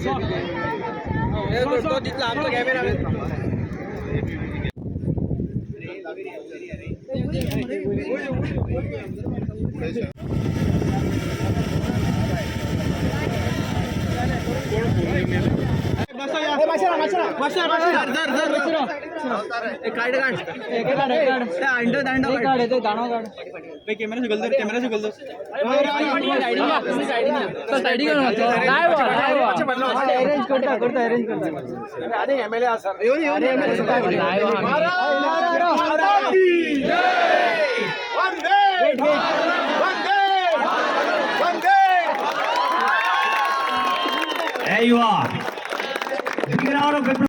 तो तिथला आमचा camera There you are. Big round of applause.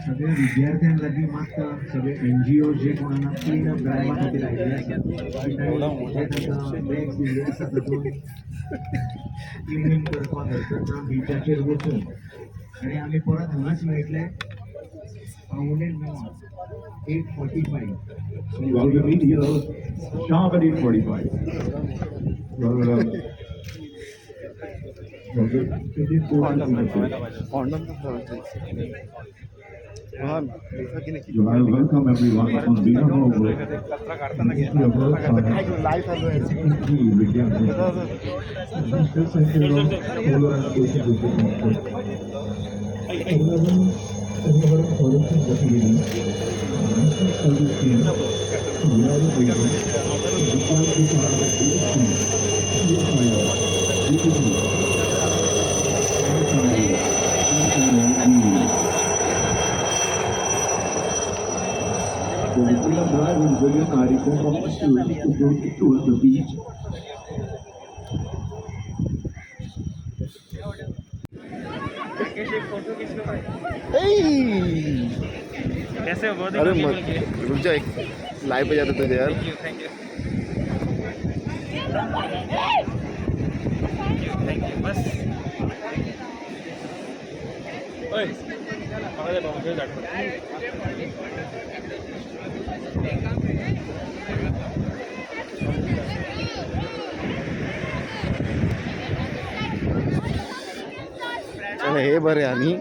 सगळ्या विद्यार्थ्यांसाठी मात्र सगळे NGO जे कोणाला क्लीन अप ड्रायव्हसाठी राहिले असतात क्लिनिंग करपा धरता बिचाचेर वचून आणि आम्ही परत हांगाच मेळटले पावणे 8:45. So you all will meet here sharp at 8:45. So I welcome everyone on behalf of Ministry of Work and So the Freedom Drive is very hard from the students to go to the beach. कैसे हो? बहुत अरे मत रुक जा, एक live पे जाते तुझे यार। थैंक यू बस ओए आवाज बहुत जाट चल हे बरे आणि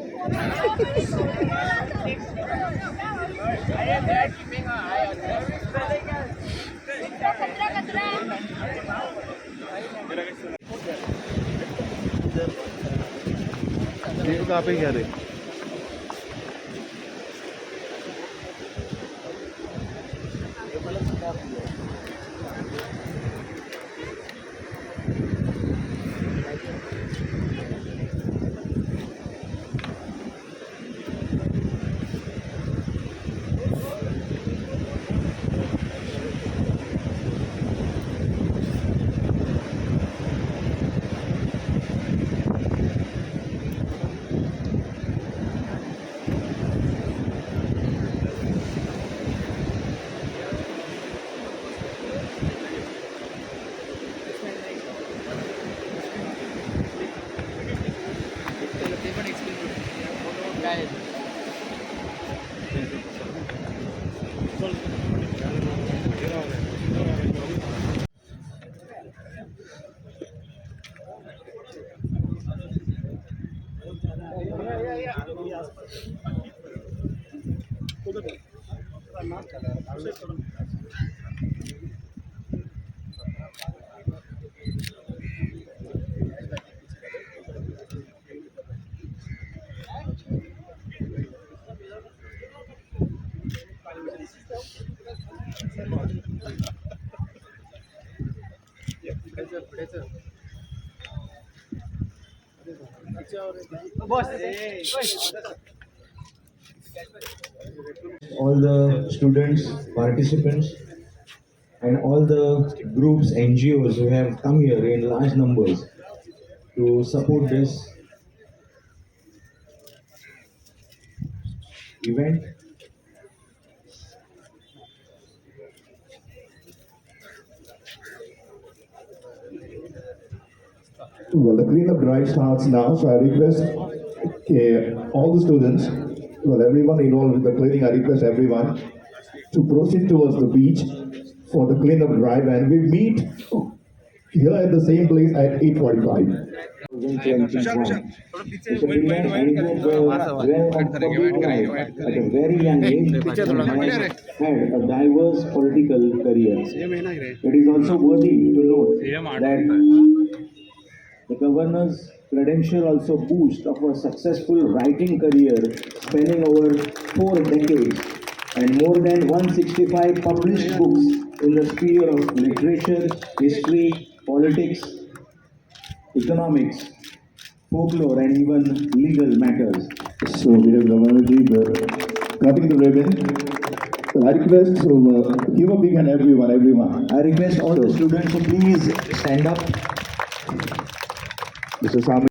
देखो कहाँ पे क्या रे all the students, participants, and all the groups, NGOs who have come here in large numbers to support this event. Well, the cleanup drive starts now, so I request all the students, well, everyone involved with the cleaning, I request everyone to proceed towards the beach for the cleanup drive, and we meet here at the same place at 8:45. 2021. Mr. Billard entered the realm of public life at a very young age and has had a diverse political career. It is also worthy to note that the governor's credential also boost of a successful writing career spanning over 4 decades and more than 165 published books in the sphere of literature, history, politics, economics, folklore and even legal matters. So we have Governor Ji cutting the ribbon. So I request to give a big hand everyone. I request all the students to please stand up. Mr. Sami.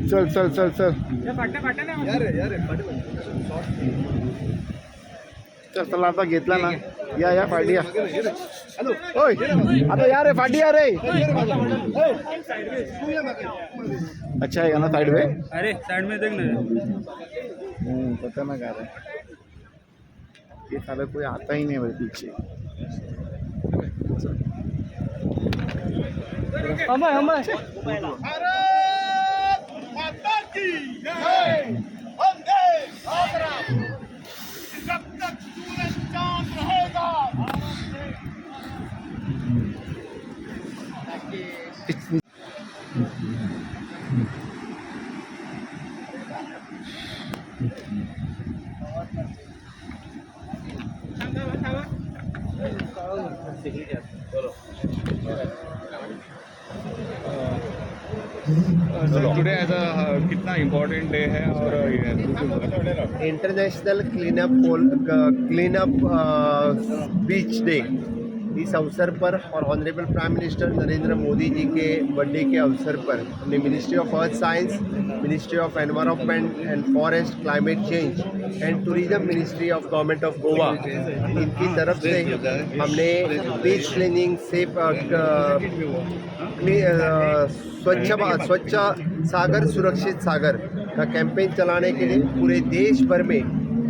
चल चल चल चल चल चला आता घेतला ना या फाटी या ओय आता या रे फाटी या रे अच्छा है ना साइड में अरे साइड में देख ना पता ना क्या है ये साले कोई आता ही नहीं है मेरे पीछे टुडे एज कितना इम्पोर्टेंट डे है और इंटरनेशनल क्लीनअप बीच डे इस अवसर पर और honourable prime minister Narendra Modi ji के बर्थडे के अवसर पर हमने ministry of earth science, ministry of environment and forest, climate change and tourism ministry of government of Goa इनकी तरफ से हमने बीच क्लीनिंग से स्वच्छ सागर सुरक्षित सागर का कैंपेन चलाने के लिए पूरे देश भर में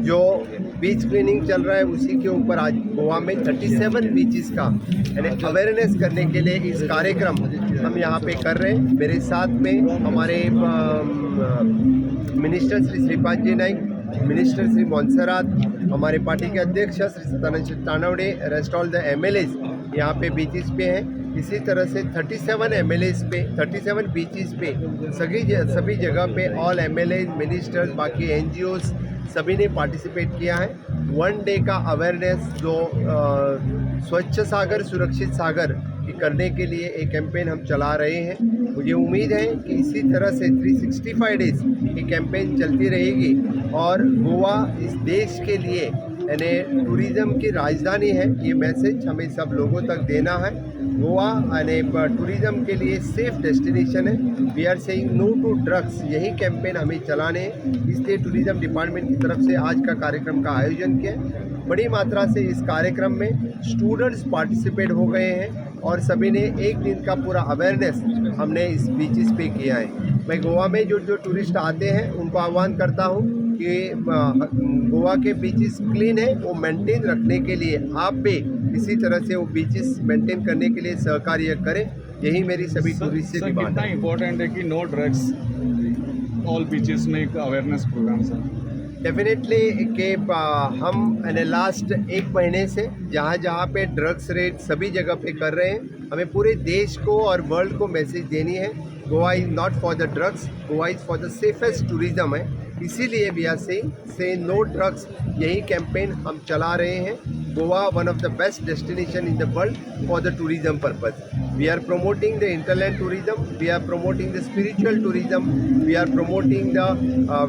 जो बीच क्लीनिंग चल रहा है उसी के ऊपर आज गोवा में 37 बीचेस का यानी अवेयरनेस करने के लिए इस कार्यक्रम हम यहाँ पे कर रहे हैं। मेरे साथ में हमारे मिनिस्टर श्री श्रीपाद जी नाइक, मिनिस्टर श्री मोन्सरात, हमारे पार्टी के अध्यक्ष Shri Sadanand Tanavade, rest all the MLAs यहाँ पे बीचेस पे हैं। इसी तरह से 37 MLAs पे 37 बीचेस पे सभी जगह पे ऑल MLAs, मिनिस्टर्स, बाकी NGOs सभी ने पार्टिसिपेट किया है। 1 डे का अवेयरनेस जो स्वच्छ सागर सुरक्षित सागर की करने के लिए एक कैंपेन हम चला रहे हैं। मुझे उम्मीद है कि इसी तरह से 365 डेज ये कैंपेन चलती रहेगी और गोवा इस देश के लिए यानी टूरिज़्म की राजधानी है। ये मैसेज हमें सब लोगों तक देना है। गोवा यानी टूरिज़्म के लिए सेफ डेस्टिनेशन है। We are saying no to drugs, यही कैंपेन हमें चलाने हैं। इसलिए टूरिज़्म डिपार्टमेंट की तरफ से आज का कार्यक्रम का आयोजन किया। बड़ी मात्रा से इस कार्यक्रम में स्टूडेंट्स पार्टिसिपेट हो गए हैं और सभी ने एक दिन का पूरा अवेयरनेस हमने इस बीचेस पे किया है। मैं गोवा में जो टूरिस्ट आते हैं उनको आह्वान करता हूँ कि गोवा के बीचेस क्लीन है, वो मेंटेन रखने के लिए आप भी इसी तरह से वो बीचेस मेंटेन करने के लिए सहकार्य करें। यही मेरी सभी टूरिस्ट से डिमांड कितना है। इम्पोर्टेंट है कि नो ड्रग्स ऑल बीचेस में एक अवेयरनेस प्रोग्राम सर। डेफिनेटली कि हम लास्ट 1 महीने से जहाँ पे ड्रग्स रेट सभी जगह पे कर रहे हैं, हमें पूरे देश को और वर्ल्ड को मैसेज देनी है। Goa is not for the drugs, Goa is for the safest tourism है। इसीलिए we are say no drugs यही कैंपेन हम चला रहे हैं। Goa one of the best destination in the world for the tourism purpose. We are promoting the interland tourism, we are promoting the spiritual tourism, we are promoting the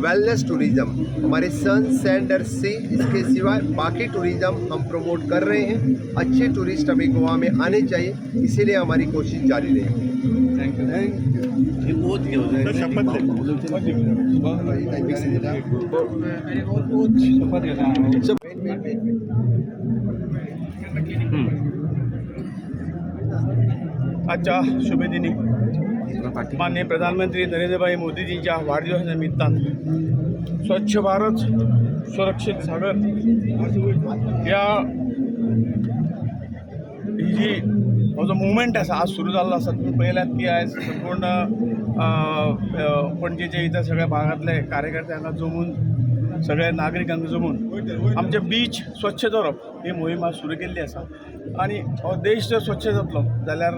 wellness tourism. हमारे सन, sand और C, इसके सिवाय बाकी tourism हम promote कर रहे हैं. अच्छे tourist अभी गोवा में आने चाहिए, इसीलिए हमारी कोशिश जारी रहेगी. आजच्या शुभदिनी माननीय प्रधानमंत्री नरेंद्रभाई मोदीजींच्या वाढदिवसानिमित्तान स्वच्छ भारत सुरक्षित सागर या ही जी हो जो मुवमेंट आसा आज सुरू जाल्लो आसा. तुम्ही पळयल्यात की आयज संपूर्ण पणजेच्या इतर सगळ्या भागांतले कार्यकर्ते हांगा जमून सगळे नागरिकांक जमून आमचे बीच स्वच्छ दवरप ही मोहीम आज सुरू केल्ली आसा. आनी हो देश जर स्वच्छ जातलो जाल्यार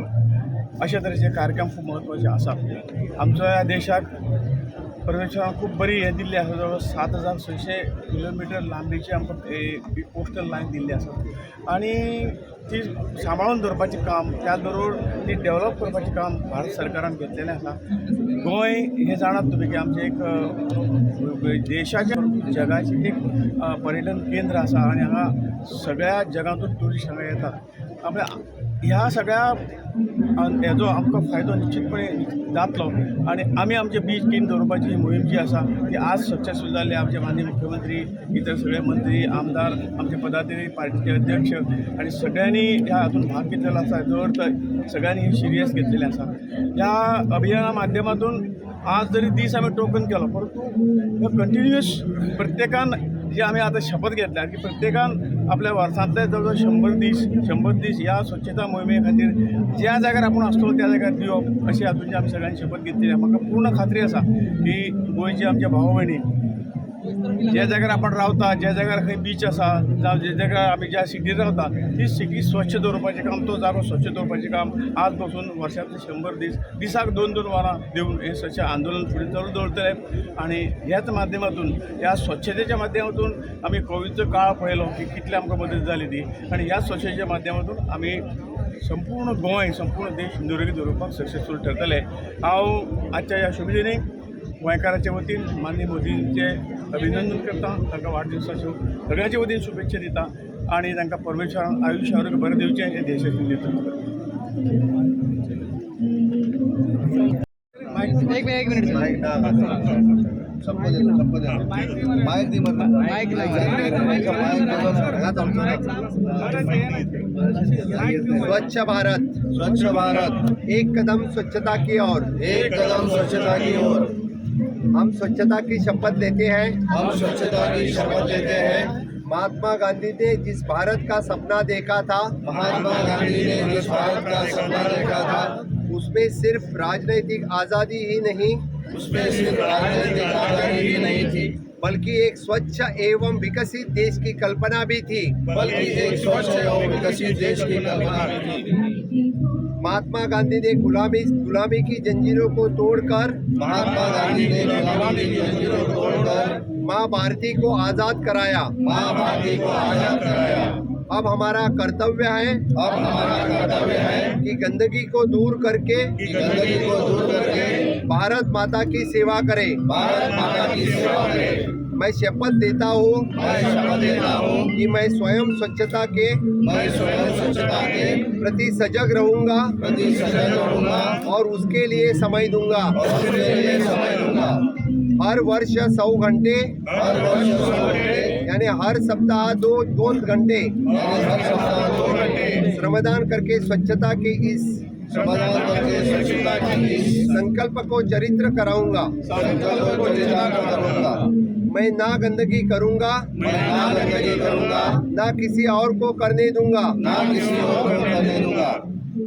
अशा तरेचे कार्यक्रम खूब म्हत्वाचे आसात. आमच्या ह्या देशाक परमेश्वरान खूब बरी हें दिल्ली आसा. जवळ 7600 किलोमिटर लांबीची आमकां कोस्टल लायन दिल्ली आसा आनी ती सांबाळून दवरपाचें काम, त्या बरोबर ती डेवलप करपाचें काम भारत सरकारान घेतलेलें आसा. गोंय हे जाणात तुम्ही की आमचें एक देशाचें जगाचें एक पर्यटन केंद्र आसा आनी हांगा सगळ्या जगांतून ट्युरिस्ट हांगा येतात. आपल्या ह्या सगळ्या हेजो आमकां फायदो निश्चितपणे जातलो आनी आमी आमचे बीच क्लीन दवरपाची मोहीम जी आसा ती आज सक्सेसफूल जाल्ली. आमचे माननीय मुख्यमंत्री, इतर सगळे मंत्री, आमदार, आमचे पदाधिकारी, पार्टीचे अध्यक्ष आनी सगळ्यांनी ह्या हातून भाग घेतलेलो आसा. जर सगळ्यांनी ही सिरियस घेतलेली आसा. ह्या अभियाना माध्यमातून आज जरी दीस आमी टोकन केलो परंतु कंटिन्युअस प्रत्येकान जी आमी आतां शपथ घेतल्या की प्रत्येकान आपल्या वर्सांतले जवळ 100 दीस ह्या स्वच्छता मोहिमे खातीर ज्या जाग्यार आपूण आसतलो त्या जाग्यार दिवप अशी हातूंची आमी सगळ्यांनी शपथ घेतली. म्हाका पूर्ण खात्री आसा की गोंयचे आमचे भाव भयणी ज्या जाग्यार आपण रावता, ज्या जाग्यार खंय बीच आसा जावं जे जाग्यार आमी ज्या सिटीन रावता ती सिटी स्वच्छ दवरपाचें काम, तो जागो स्वच्छ दवरपाचें काम आज पासून वर्सांतले 100 दिसाक 2-2 वरां दिवन हे स्वच्छ आंदोलन फुडें चालू दवरतले. आनी ह्याच माध्यमातून ह्या स्वच्छतेच्या माध्यमातून आमी कोविडचो काळ पळयलो की कितली आमकां मदत जाली ती आनी ह्या स्वच्छतेच्या माध्यमातून आमी संपूर्ण गोंय, संपूर्ण देश निरोगी दवरपाक सक्सेसफूल ठरतले. हांव आजच्या ह्या शुभदिनी गोंयकारांच्या वतीन माननीय मोदींचे अभिनंदन करता, तांकां वाडदिवसाच्यो सगळ्यांच्या वतीन शुभेच्छा दिता आनी तांकां परमेश्वरान आयुश्य आरोग्य बरें दिवचें हे देशाचें नेतृत्व करता. स्वच्छ भारत, स्वच्छ भारत, एक कदम स्वच्छता की ओर, एक कदम स्वच्छता की ओर. हम स्वच्छता की शपथ लेते हैं. हम स्वच्छता की शपथ लेते हैं. महात्मा गांधी ने जिस भारत का सपना देखा था, महात्मा गांधी ने जिस भारत का सपना देखा था उसमें सिर्फ राजनीतिक आज़ादी ही नहीं, उसमें सिर्फ राजनीतिक आज़ादी ही नहीं थी बल्कि एक स्वच्छ एवं विकसित देश की कल्पना भी थी. बल्कि एक स्वच्छ एवं विकसित देश की कल्पना भी थी. महात्मा गांधी ने गुलामी की जंजीरों को तोड़कर, महात्मा गांधी ने गुलामी की जंजीरों को तोड़कर माँ भारती को आज़ाद कराया. माँ भारती को आज़ाद कराया. अब हमारा कर्तव्य है, अब हमारा कर्तव्य है कि गंदगी को दूर करके गंदगी को दूर करके भारत माता की सेवा करें. भारत माता की सेवा करें. मैं शपथ देता हूँ मैं शपथ देता हूँ कि मैं स्वयं स्वच्छता के मैं स्वयं स्वच्छता के प्रति सजग रहूँगा प्रति सजग रहूँगा और उसके लिए समय दूंगा. और उसके लिए समय दूंगा. हर वर्ष 100 घंटे हर वर्ष 100 घंटे यानी हर सप्ताह 2 घंटे यानी हर सप्ताह 2 घंटे श्रमदान करके स्वच्छता के इस श्रमदान करके स्वच्छता की इस संकल्प को चरित्र कराऊंगा. संकल्प को जिताकर करूँगा. मैं ना गंदगी करूंगा, मैं ना गंदगी करूँगा, ना किसी और को करने दूंगा. ना किसी और को करने दूंगा.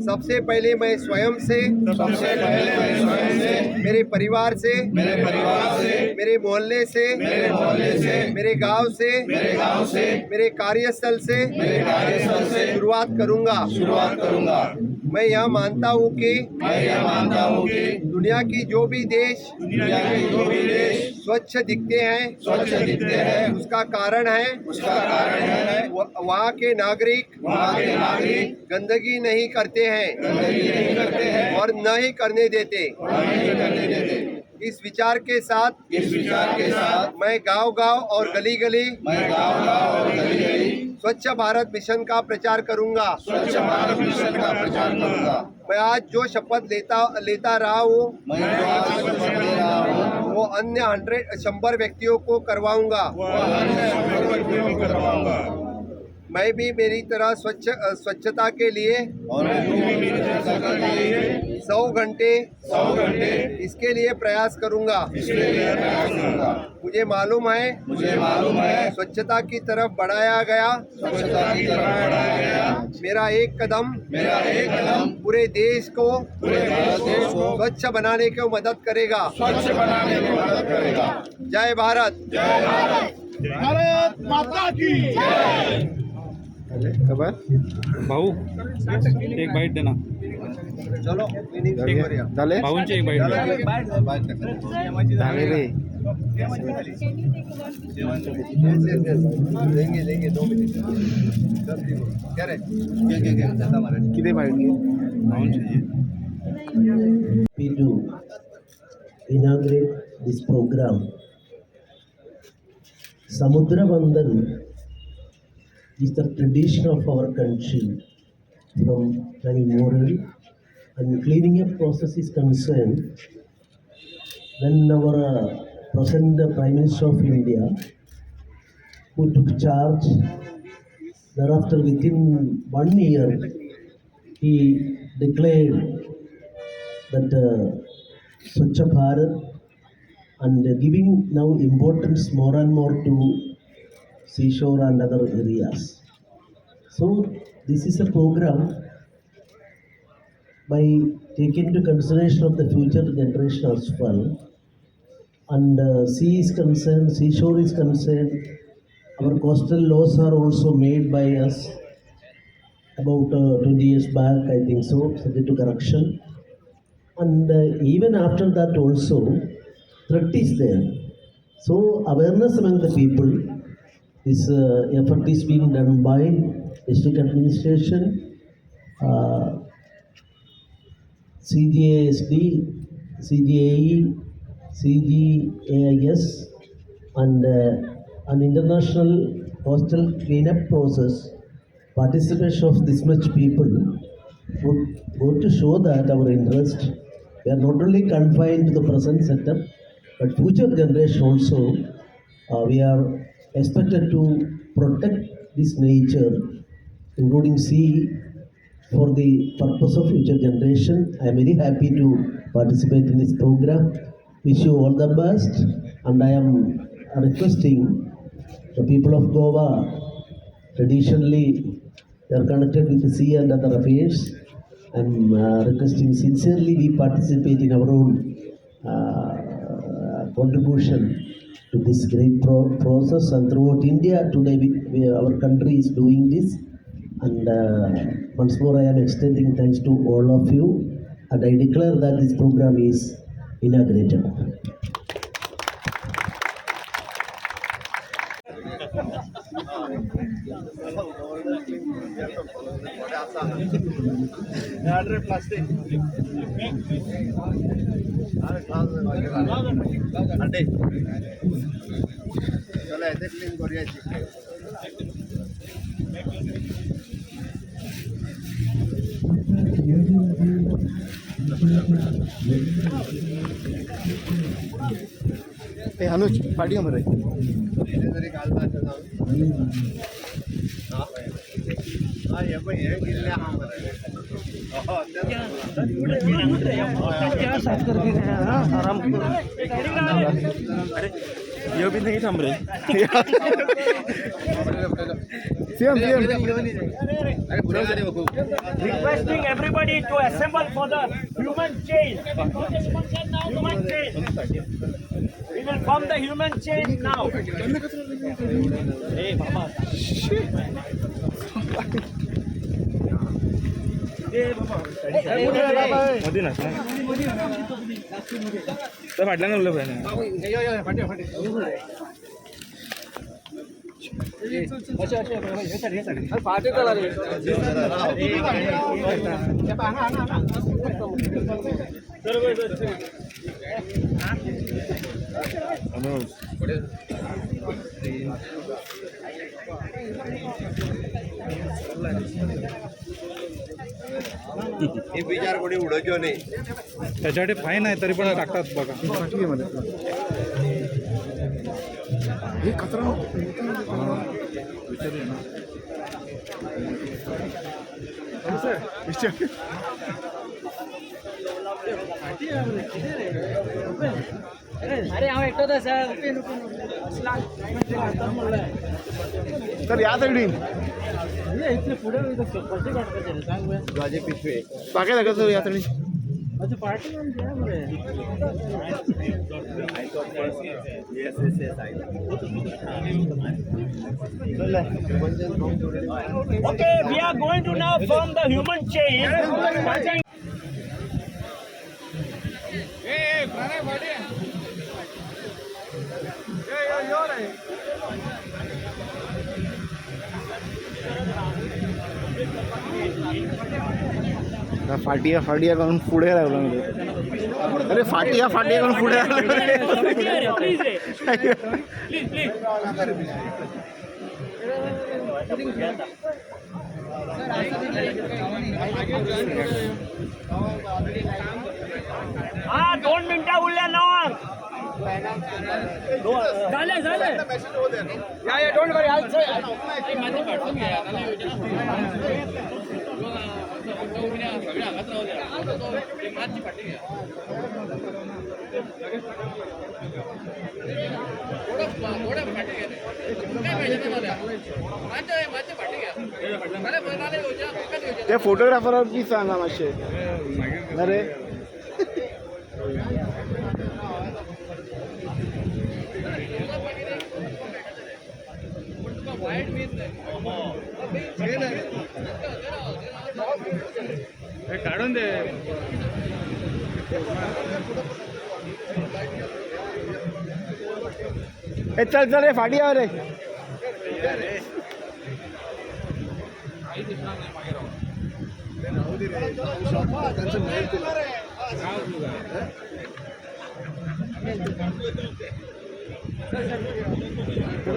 सबसे पहले मैं स्वयं से, सबसे पहले मैं स्वयं से, मेरे परिवार से, मेरे परिवार से, मेरे मोहल्ले से, मेरे मोहल्ले से, मेरे गांव से, मेरे गांव से, मेरे कार्यस्थल से मेरे कार्यस्थल से शुरुआत करूंगा. शुरुआत करूँगा. मैं यह मानता हूँ कि दुनिया की जो भी देश स्वच्छ दिखते हैं उसका कारण है वहाँ के नागरिक गंदगी नहीं करते हैं और न ही करने देते। इस विचार के साथ मैं गांव-गांव और गली-गली स्वच्छ भारत मिशन का प्रचार करूंगा। मैं आज जो शपथ लेता रहा हूँ वो अन्य 100 व्यक्तियों को करवाऊंगा। मैं भी मेरी तरह स्वच्छता के लिए 100 घंटे इसके लिए प्रयास करूंगा। मुझे मालूम है स्वच्छता की तरफ बढ़ाया गया मेरा एक कदम पूरे देश को स्वच्छ बनाने को मदद करेगा। जय भारत। भारत माता की खबर भाऊ एक बाईट देना. चलो झाले भाऊंची एक बाईट झाले रे देंगे 2 मिनट क्या रे किती bite We do inaugurate this program. Samudra Vandan is the tradition of our country from very moral and cleaning up process is concerned. When our present Prime Minister of India, who took charge, thereafter within 1 year, he declared that Swachh Bharat and giving now importance more and more to seashore and other areas. So this is a program by taking into consideration of the future generation as well. And sea is concerned, seashore is concerned, our coastal laws are also made by us about 20 years back, I think so, subject to correction. And even after that also, threat is there. So awareness among the people, this effort is being done by district administration, CGASD, CGAE, CGAIS, and an international coastal cleanup process. Participation of this much people would go to show that our interest, we are not only confined to the present setup, but future generation also, we are expected to protect this nature, including sea, for the purpose of future generation. I am very happy to participate in this program. Wish you all the best, and I am requesting the people of Goa, traditionally they are connected with the sea and other affairs. I am requesting sincerely we participate in our own contribution to this great process, and throughout India today our country is doing this. And once more I am extending thanks to all of you, and I declare that this program is inaugurated. Plastic चलो ऐसे clean करिए Anuj party मध्ये तरी काल ये पण हे गिल्ल्या ये भी नहीं थम रहे CM Requesting everybody to assemble for the human chain. Human chain. We will form the human chain now. Hey, Baba. हे विचार कोणी उडवतो नाही. त्याच्यासाठी फाईन आहे तरी पण टाकतात बघा. तर या तगडी राजे पिशवे बाकी लागत सर या तगडी Okay, we are going to now form the human chain. फाटिया करून पुढे लागलो मी. अरे फाटिया करून पुढे लागलो. हा 2 मिनिटं उरल्या ना. झाले डोंट वरी त्या फोटोग्राफरावर बी सांगा मातशे. अरे काढून दे. चल रे फाटिया रे.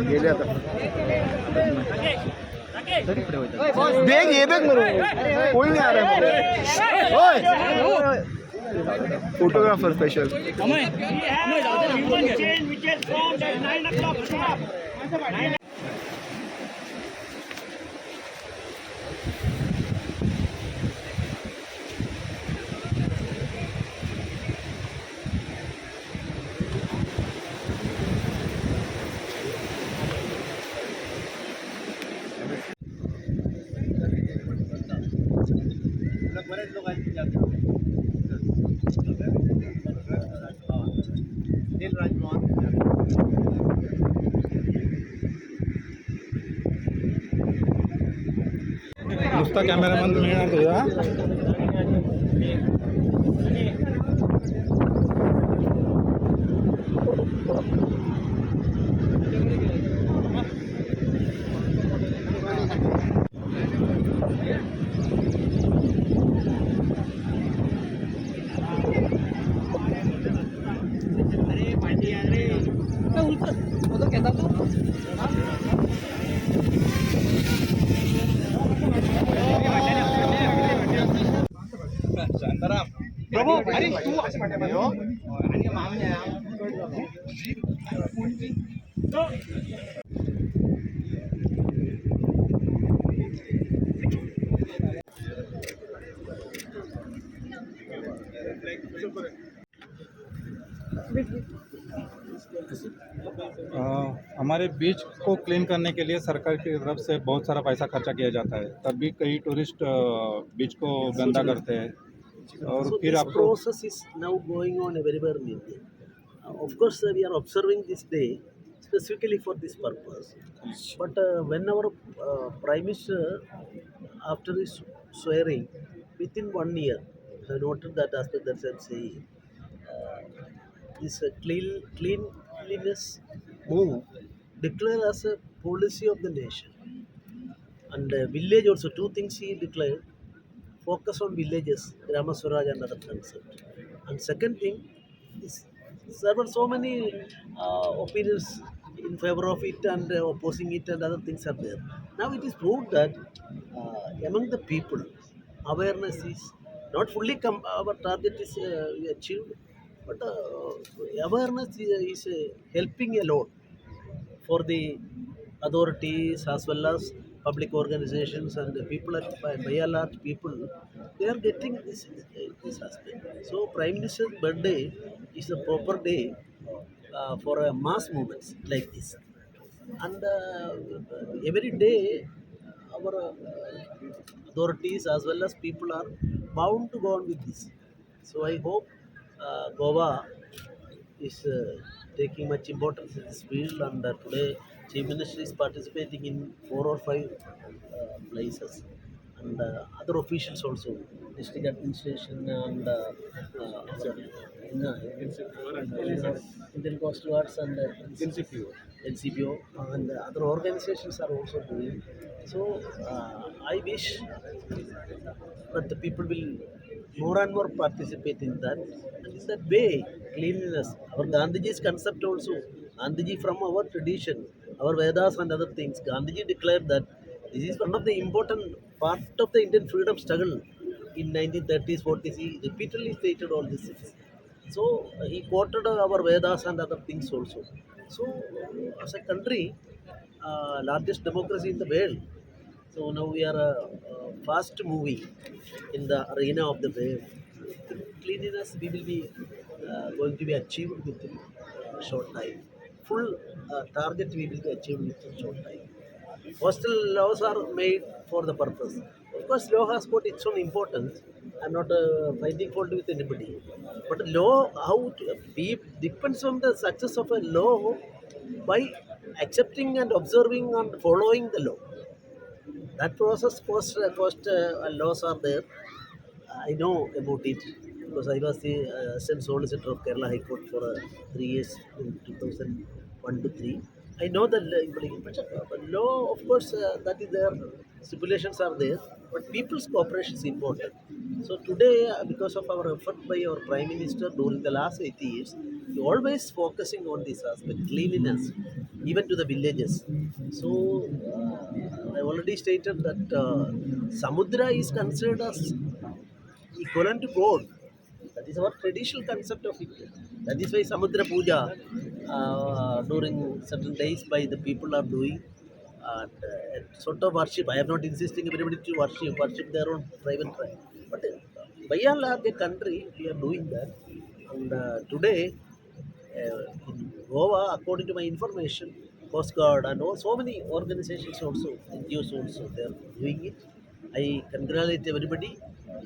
गेले आता. देख ये देख मरो कोई नहीं आ रहा. Photographer special. human chain which is formed at 9 o'clock sharp. नुसता कॅमेरामॅन मिळणार तुझा. हमारे बीच को क्लीन करने के लिए सरकार की तरफ से बहुत सारा पैसा खर्चा किया जाता है, तब भी कई टूरिस्ट बीच को गंदा करते हैं और So फिर this आपको process is now going on everywhere in India. Of course, we are observing this day specifically for this purpose. But when our Prime Minister, after his swearing, within 1 year, I noted that aspect that I'm saying. This cleanliness move declared as a policy of the nation. And village also, two things he declared: focus on villages, Grama Swaraj and other concept. And second thing is there were so many opinions in favor of it and opposing it and other things are there. Now it is proved that among the people, awareness is not fully our target is achieved, but awareness is helping a lot for the authorities as well as public organizations and the people at by and large people, they are getting this aspect. So Prime Minister's birthday is a proper day for a mass movements like this, and every day our authorities as well as people are bound to go on with this. So I hope Goa is taking much importance in this field, and today Chief Minister is participating in 4 or 5 places, and other officials also, district administration and Indian Coast Guards and NCPO and other organizations are also doing. So I wish that the people will more and more participate in that. And in that way, cleanliness, our Gandhiji's concept also, Gandhiji from our tradition, our Vedas and other things, Gandhiji declared that this is one of the important part of the Indian freedom struggle in 1930s, 40s. He repeatedly stated all these things. So he quoted our Vedas and other things also. So as a country, largest democracy in the world, so now we are fast moving in the arena of the wave. Cleanliness we will be going to be achieved within short time. Full target we will be achieved within short time. Postal laws are made for the purpose. Of course, law has got its own importance. I'm not finding fault with anybody. But law, how to, depends on the success of a law by accepting and observing and following the law. That process post laws are there. I know about it because I was the assistant solicitor of Kerala High Court for 3 years in 2001 to 3. I know the law, of course, that is there. Stipulations are there, but people's cooperation is important. So today, because of our effort by our Prime Minister during the last 80 years, he always focusing on this aspect, cleanliness, even to the villages. So I already stated that Samudra is considered as equivalent to God. That is our traditional concept of it. That is why Samudra Puja during certain days by the people are doing. And sort of worship. I am not insisting everybody to worship their own private right. But by and large, the country, we are doing that. And today, in Goa, according to my information, Coast Guard and so many organizations also, NGOs also, they are doing it. I congratulate everybody,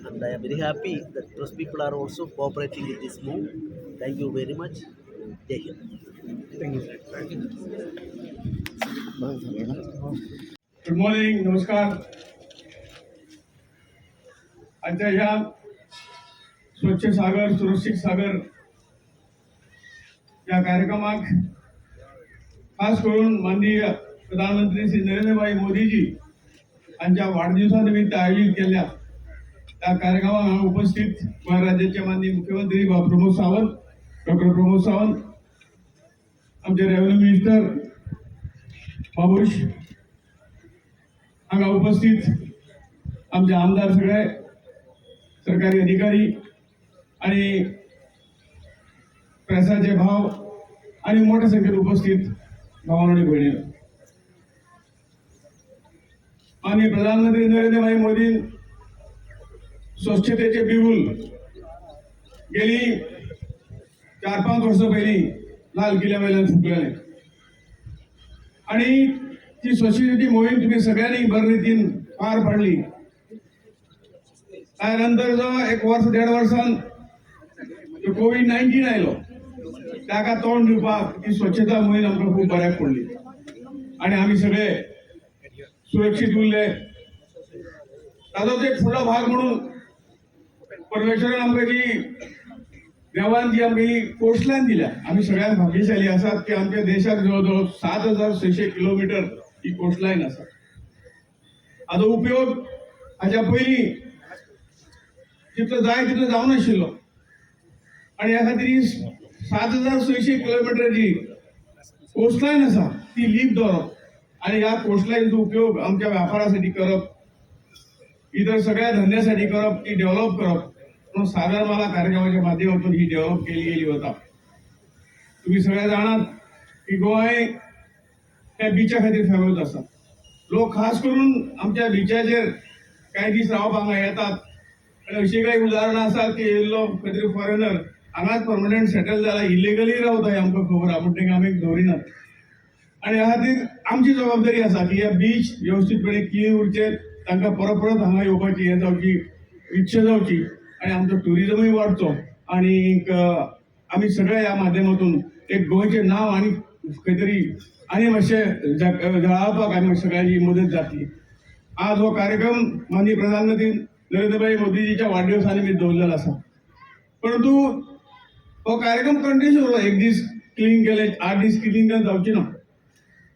and I am very happy that those people are also cooperating with this move. Thank you very much. Jai Hind. Good morning, नमस्कार. आजच्या ह्या स्वच्छ सागर सुरक्षित सागर या कार्यक्रमाक खास करून माननीय प्रधानमंत्री श्री नरेंद्रभाई मोदीजी यांच्या वाढदिवसानिमित्त आयोजित केलेल्या त्या कार्यक्रमात उपस्थित महाराष्ट्राचे माननीय मुख्यमंत्री प्रमोद सावंत, डॉक्टर प्रमोद सावंत, आमचे रेव्हेन्यू मिनिस्टर बाबूश, हांगा उपस्थित आमचे आमदार सगळे, सरकारी अधिकारी आणि प्रेसाचे भाव आणि मोठ्या संख्येत उपस्थित भावांनो आणि भयणींनो, माननीय प्रधानमंत्री नरेंद्रभाई मोदी स्वच्छतेचे बिगुल गेली 4-5 वर्ष पहिली लाल किल्ल्या वयल्यान फुकलेले आणि ती स्वच्छतेची मोहीम तुम्ही सगळ्यांनी बरे रीतीन पार पाडली. त्यानंतर जो 1 वर्ष 1.5 वर्षान कोविड-19 आयलो, ताका तोंड दिवपाक ती स्वच्छता मोहीम आमकां खूब बऱ्याक पडली आणि आमी सगळे सुरक्षीत उरले. ताजोच एक फुडलो भाग म्हणून परमेश्वरान आमकां जी देवान जी आमकां ही कोस्टलायन दिल्या, आमी सगळ्यात भाग्यशाली आसात की आमच्या देशाक जवळ 7,600 किलोमीटर ही कोस्टलायन आसा. हाचो उपयोग हाच्या पयलीं जितलो जाय तितलो जावनाशिल्लो आणि ह्या खातीर ही 7,600 किलोमीटर जी कोस्टलायन आसा ती लीक दवरप आणि ह्या कोस्टलायनचो उपयोग आमच्या व्यापारासाठी करप, इतर सगळ्या धंद्यासाठी करप, ती डेव्हलप करप म्हणून सागरमाला कार्यक्रमाच्या माध्यमातून ही डेव्हलप केली गेली होता. तुम्ही सगळे जाणात की गोंय त्या बिचा खातीर फेमस आसा. लोक खास करून आमच्या बिचाचेर काही दीस रावपाक हांगा येतात आणि अशी काही उदाहरणां आसात की येयल्लो खंय तरी फॉरेनर हांगाच परमनंट सेटल जाला, इलिगली रावता हे आमकां खबर आहा, पूण तांकां आमी दवरिनात. आणि ह्या खातीर आमची जबाबदारी आसा की ह्या बीच व्यवस्थितपणे क्लीन उरचे, तांकां परत परत हांगा येवपाची हे जावची इच्छा जावची आणि आमचो टुरिजमूय वाडचो आणि आमी सगळे ह्या माध्यमातून एक गोंयचें नांव आनी खंय तरी आनी मातशें जळावपाक आमी सगळ्यांची मदत जातली. आज हो कार्यक्रम माननीय प्रधानमंत्री नरेंद्रभाई मोदीजीच्या वाडदिवसा निमित्त दवरलेलो आसा, परंतु हो कार्यक्रम कंटिन्यू उरलो. एक दीस क्लीन केले, 8 दीस क्लीन केले जावचे ना.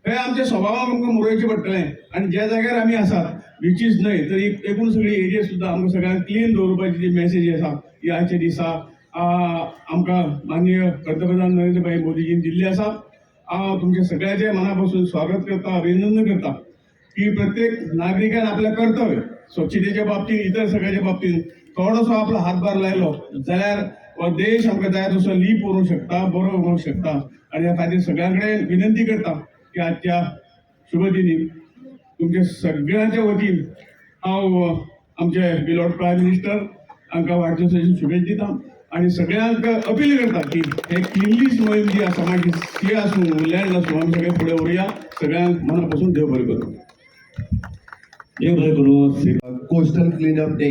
हे आमच्या स्वभावाक आमकां मुरोवचें पडटलें आणि ज्या जाग्यार आमी आसात बिचीस न्हय तर एकूण सगळी एरिया सुद्दां आमकां सगळ्यांक क्लीन दवरपाची जी मेसेज आसा ही आजच्या दिसा आमकां माननीय पंतप्रधान नरेंद्रभाई मोदीजीन दिल्ली आसा. हांव तुमच्या सगळ्यांचे मनापासून स्वागत करता, अभिनंदन करता की प्रत्येक नागरिकान आपलें कर्तव्य स्वच्छतेच्या बाबतींत, इतर सगळ्याच्या बाबतींत थोडोसो आपलो हातभार लायलो जाल्यार हो देश आमकां जाय तसो लीप उरूंक शकता, बरो उरूंक शकता. आणि ह्या खातीर सगळ्यां कडेन विनंती करता की आजच्या शुभदिनी तुमच्या सगळ्यांच्या वतीन हांव आमचे बिलॉड प्रायम मिनिस्टर हांकां वाडदिवसाची शुभेच्छा दिता आणि सगळ्यांक अपील करता की हे क्लिनलीस मोहीम जी आसा मागीर सी आसूं लँड आसूं आमी सगळे फुडें व्हरुया. सगळ्यांक मनापासून देव बरें करूं. देव बरें करूं. कोस्टल क्लीनअप डे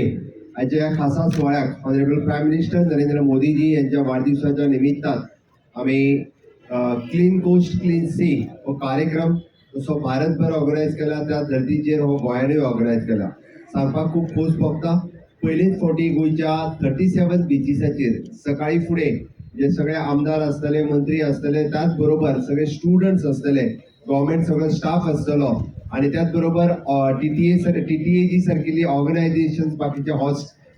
हाच्या खासा सुवाळ्याक honourable prime minister Narendra Modi ji यांच्या वाढदिवसाच्या निमित्तान आमी क्लीन कोस्ट क्लीन सी हो कार्यक्रम जसो भारतभर ऑर्गनायज केला त्या धर्तीचेर हो गोंयानूय ऑर्गनायज केला. सांगपाक खूब खोस भोगता. पयलेच फावटी गोंयच्या 37 बिचीसाचेर सकाळी फुडें जे सगळे आमदार आसतले, मंत्री आसतले, त्याच बरोबर सगळे स्टुडंट्स आसतले, गव्हर्मेंट सगळो स्टाफ आसतलो आणि त्याच बरोबर TTAG सारकिल्ली ऑर्गनायझेशन्स, बाकीचे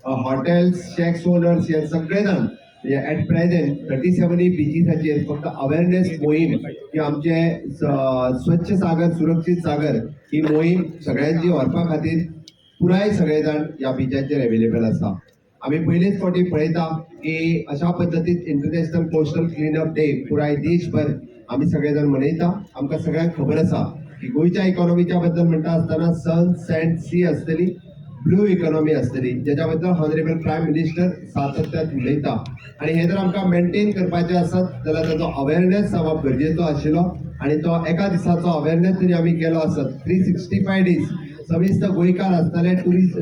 हॉटेल्स, शॅक्स ओनर्स हे सगळे जाण एट प्रेझेंट 37 बिचीसाचेर फक्त अवेअरनेस मोहीम की आमचे स्वच्छ सागर सुरक्षीत सागर ही मोहीम सगळ्यांची व्हरपा खातीर पुराय सगळे जाण ह्या बिचाचेर अवेलेबल आसा. आमी पयलेच फावटी पळयता की अशा पद्दतीन इंटरनॅशनल कोस्टल क्लीनअप डे पुराय देशभर आमी सगळे जाण मनयता. आमकां सगळ्यांक खबर आसा की गोंयच्या इकॉनॉमीच्या बद्दल म्हणटा आसतना सन, सँड, सी आसतली, ब्लू इकॉनॉमी आसतली, जेच्या बद्दल ऑनरेबल प्रायम मिनिस्टर सातत्यान उलयता. आणि हे जर आमकां मेंटेन करपाचें आसत जाल्यार ताचो अवेअरनेस जावप गरजेचो आशिल्लो आणि तो एका दिसाचो अवेअरनेस जरी आमी केलो आसत 365 डेज सविस्तर गोंयकार आसतले,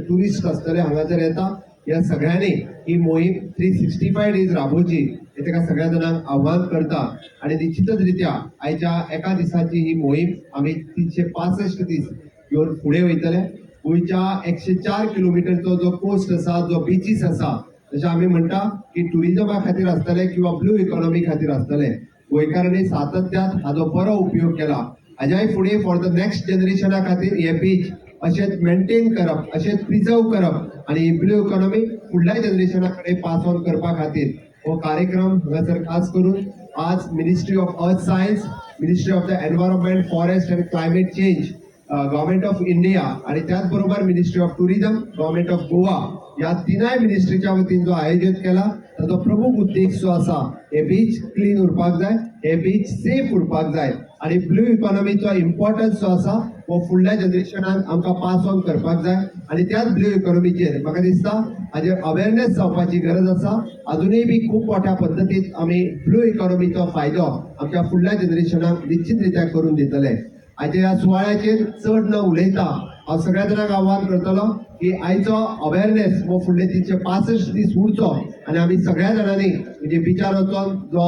टुरिस्ट आसतले हांगासर येता, ह्या सगळ्यांनी ही मोहीम 365 डेज राबोवची हे ताका सगळ्या जाणांक आव्हान करता. आणि निश्चितच रित्या आयच्या एका दिसाची ही मोहीम आमी 365 दीस घेवन फुडें वयतले. गोंयच्या 104 किलोमिटरचो जो कोस्ट आसा, जो बिचीस आसा, जशें आमी म्हणटा की टुरिजमा खातीर आसतले किंवा ब्लू इकॉनॉमी खातीर आसतले, गोंयकारांनी सातत्यान हाचो बरो उपयोग केला. हाज्याय फुडें फॉर द नेक्स्ट जनरेशना खातीर हे बीच अशेंच मेंटेन करप, अशेंच प्रिजर्व करप आणि ब्लू इकॉनॉमी फुडल्या जनरेशना कडेन पास ऑन करपा खातीर हो कार्यक्रम हांगासर खास करून आज ministry of earth science, ministry of the environment, forest and climate change, government of India आणि त्याचबरोबर ministry of tourism, government of Goa या तिनाय मिनिस्ट्रीच्या वतीन जो आयोजित केला ताचो प्रमुख उद्देश जो आसा हे बीच क्लीन उरपाक जाय, हे बीच सेफ उरपाक जाय आणि ब्लू इकॉनॉमीचो इम्पॉर्टन्स जो आसा हो फुडल्या जनरेशनाक आमकां पास ऑन करपाक जाय. आणि त्याच ब्लू इकॉनॉमीचेर म्हाका दिसता हाजेर अवेअरनेस जावपाची गरज आसा. अजुनूय बी खूब मोठ्या पद्दतीन आमी ब्लू इकॉनॉमीचो फायदो आमच्या फुडल्या जनरेशनाक निश्चित रित्या करून दितले. आयच्या ह्या सुवाळ्याचेर चड न उलयता हांव सगळ्या जाणांक आव्हान करतलो की आयचो अवेअरनेस हो फुडले 365 दीस उरचो आणि आमी सगळ्या जाणांनी म्हणजे बिचार वचून जो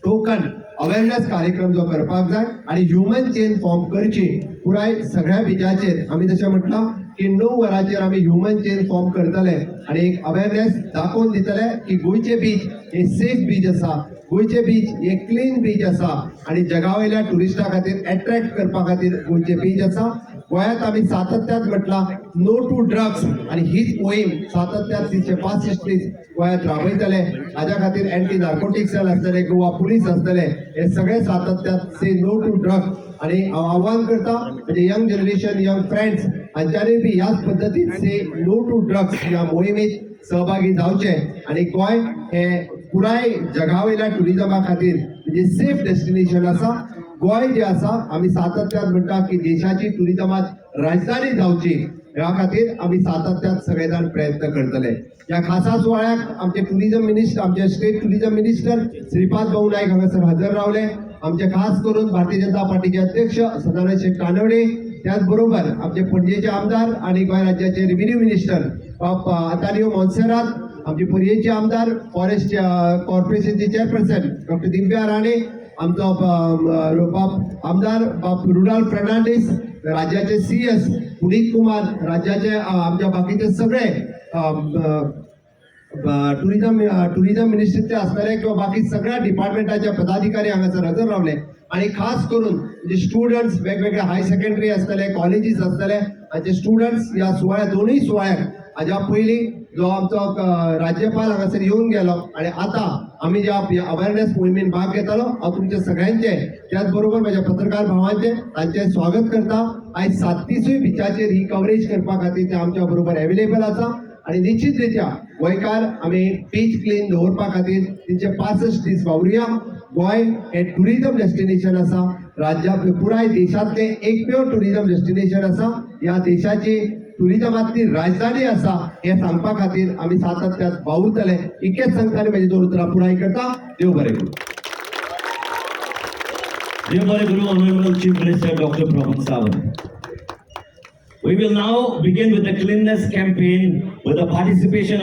टोकन अवेअरनेस कार्यक्रम जो करपाक जाय आणि ह्युमन चेन फॉर्म करची पुराय सगळ्या बिचाचेर. आमी जशें म्हटलां की 9 वरांचेर आमी ह्युमन चेन फॉर्म करतले आणि एक अवेअरनेस दाखोवन दितले की गोंयचे बीच हे सेफ बीच आसा, गोंयचे बीच हे क्लीन बीच आसा आणि जगावयल्या टुरिस्टां खातीर अट्रॅक्ट करपा खातीर गोंयचे बीच आसा. गोंयांत आमी सातत्यान म्हटलां नो टू ड्रग्स आणि हीच मोहीम सातत्यान 365 दीस गोंयांत राबयतले. हाज्या खातीर एंटी नार्कोटिक सेल आसतले, गोवा पुलीस आसतले, हे सगळे सातत्यान से नो टू ड्रग्स आणि हांव आव्हान करता म्हणजे यंग जनरेशन, यंग फ्रेंड्स हांच्यानी बी ह्याच पद्दतीन से नो टू ड्रग्स ह्या मोहिमेत सहभागी जावचे आणि गोंय हे पुराय जगावयल्या टुरिजमा खातीर म्हणजे सेफ डेस्टिनेशन आसा. गोंय जे आसा आमी सातत्यान म्हणटा की देशाची टुरिजमात राजधानी जावची, ह्या खातीर आमी सातत्यान सगळे जाण प्रयत्न करतले. ह्या खासा सुवाळ्याक आमचे टुरिजम मिनिस्टर, आमचे स्टेट टुरिजम मिनिस्टर श्रीपाद भाऊ नायक हांगासर हजर रावले. आमचे खास करून भारतीय जनता पार्टीचे अध्यक्ष सदानंद शेठ तानवडे, त्याच बरोबर आमचे पणजेचे आमदार आणि गोंय राज्याचे रेव्हेन्यू मिनिस्टर आतालियो मोन्सेरात, आमचे पर्येचे आमदार, फॉरेस्ट कॉर्पोरेशनचे चेअरपर्सन डॉक्टर दिव्या राणे, आमचो बाप आमदार बाप रुडाल्फ फर्नांडीस, राज्याचे CS पुनीत कुमार, राज्याचे आमच्या बाकीचे सगळे टुरिजम मिनिस्ट्रीचे असणारे किंवा बाकी सगळ्या डिपार्टमेंटाचे पदाधिकारी हांगासर हजर रावले. आणि खास करून जे स्टुडंट्स वेगवेगळे हाय सेकंडरी असतले, कॉलेजीस असतले, हाचे स्टुडंट्स ह्या सुवाळ्या दोनूय सुवाळ्याक हाज्या पयलीं जो आमचो राज्यपाल हांगासर येवन गेलो आणि आता आमी ज्या अवेअरनेस मोहिमेन भाग घेतालो, हांव तुमचे सगळ्यांचे त्याच बरोबर माझ्या पत्रकार भावांचे तांचे स्वागत करता. आयज 37 बिचाचेर ही कवरेज करपा खातीर ते आमच्या बरोबर अवेलेबल आसा आणि निश्चितरित्या गोंयकार आमी बीच क्लीन दवरपा खातीर 365 दीस वावुरया. गोंय हे टुरिजम डेस्टिनेशन आसा, राज्या पुराय देशांतले एकमेव टुरिजम डेस्टिनेशन आसा. ह्या देशाची टुरिजमातली राजधानी आसा हे सांगपा खातीर आमी सातत्यान वावुरतले. इतकेच सांगताना म्हजी 2 उतरां पुराय करता. देव बरें करूं. Dear Bhare Guru, Honorable Chief Minister Dr. Pramod Sawant. We will now begin with the cleanliness campaign with the participation of